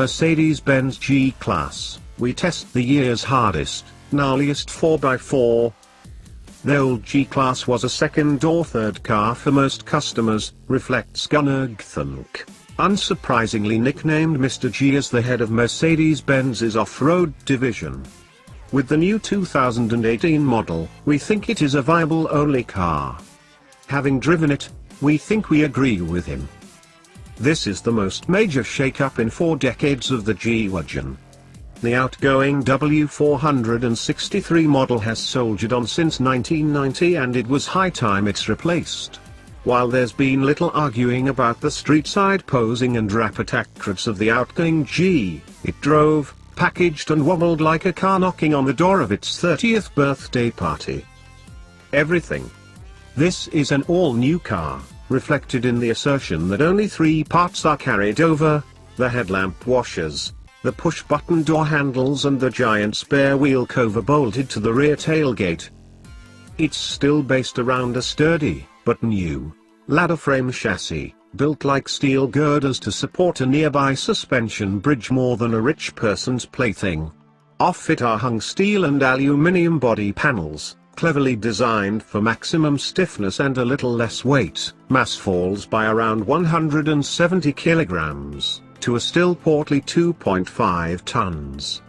Mercedes-Benz G-class, we test the year's hardest, gnarliest 4x4. The old G-class was a second or third car for most customers, reflects gnarliest. Unsurprisingly nicknamed Mr. G as the head of Mercedes-Benz's off-road division. With the new 2018 model, we think it is a viable only car. Having driven it, we think we agree with him. This is the most major shake-up in 4 decades of the G-Wagon. The outgoing W463 model has soldiered on since 1990 and it was high time it's replaced. While there's been little arguing about the street-side posing and rapid accuracy of the outgoing G, it drove, packaged and wobbled like a car knocking on the door of its 30th birthday party. Everything. This is an all-new car, reflected in the assertion that only 3 parts are carried over: the headlamp washers, the push-button door handles and the giant spare wheel cover bolted to the rear tailgate. It's still based around a sturdy, but new, ladder frame chassis, built like steel girders to support a nearby suspension bridge more than a rich person's plaything. Off it are hung steel and aluminium body panels, cleverly designed for maximum stiffness and a little less weight. Mass falls by around 170 kilograms, to a still portly 2.5 tons.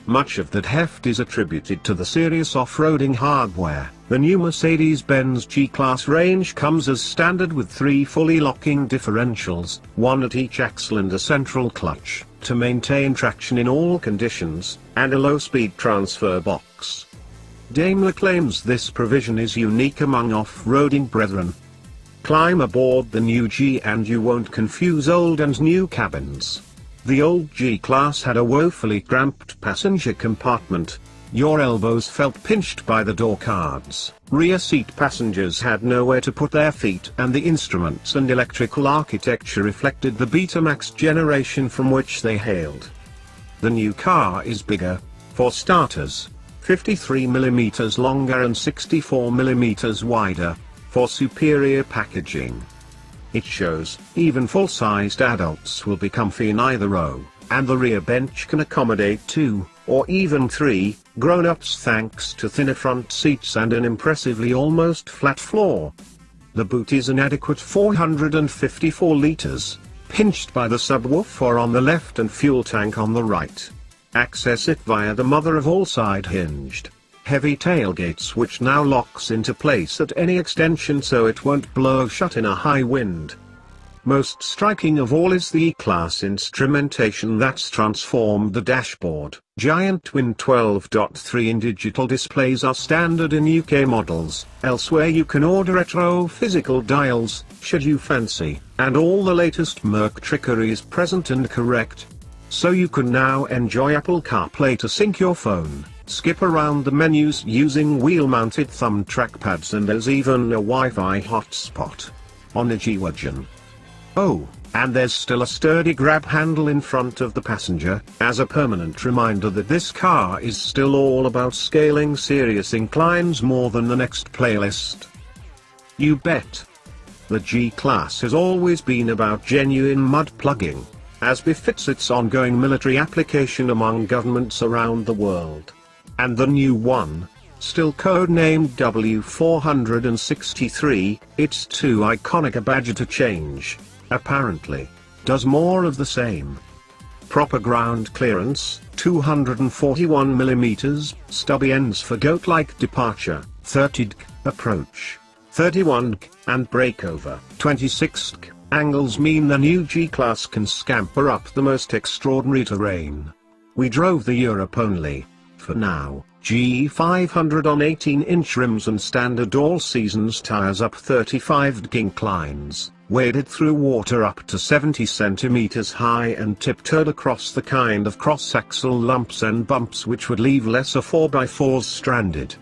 Much of that heft is attributed to the serious off-roading hardware. The new Mercedes-Benz G-Class range comes as standard with 3 fully locking differentials, 1 at each axle and a central clutch, to maintain traction in all conditions, and a low-speed transfer box. Daimler claims this provision is unique among off-roading brethren. Climb aboard the new G and you won't confuse old and new cabins. The old G-Class had a woefully cramped passenger compartment. Your elbows felt pinched by the door cards. Rear seat passengers had nowhere to put their feet, and the instruments and electrical architecture reflected the Betamax generation from which they hailed. The new car is bigger. For starters, 53mm longer and 64mm wider, for superior packaging. It shows, even full-sized adults will be comfy in either row, and the rear bench can accommodate 2, or even 3, grown-ups thanks to thinner front seats and an impressively almost flat floor. The boot is an adequate 454 liters, pinched by the subwoofer on the left and fuel tank on the right. Access it via the mother of all side-hinged, heavy tailgates which now locks into place at any extension so it won't blow shut in a high wind. Most striking of all is the E-Class instrumentation that's transformed the dashboard. Giant twin 12.3-in digital displays are standard in UK models. Elsewhere you can order retro physical dials, should you fancy, and all the latest Merc trickery is present and correct. So you can now enjoy Apple CarPlay to sync your phone, skip around the menus using wheel-mounted thumb trackpads, and there's even a Wi-Fi hotspot on a G-Wagon. Oh, and there's still a sturdy grab handle in front of the passenger, as a permanent reminder that this car is still all about scaling serious inclines more than the next playlist. You bet. The G-Class has always been about genuine mud plugging, as befits its ongoing military application among governments around the world. And the new one, still codenamed W463, it's too iconic a badge to change, apparently, does more of the same. Proper ground clearance, 241mm, stubby ends for goat-like departure, 30 dk, approach, 31 dk, and breakover, 26 dk. Angles mean the new G-Class can scamper up the most extraordinary terrain. We drove the Europe only, for now, G500 on 18-inch rims and standard all-seasons tires up 35 dk inclines, waded through water up to 70 centimeters high and tiptoed across the kind of cross-axle lumps and bumps which would leave lesser 4x4s stranded.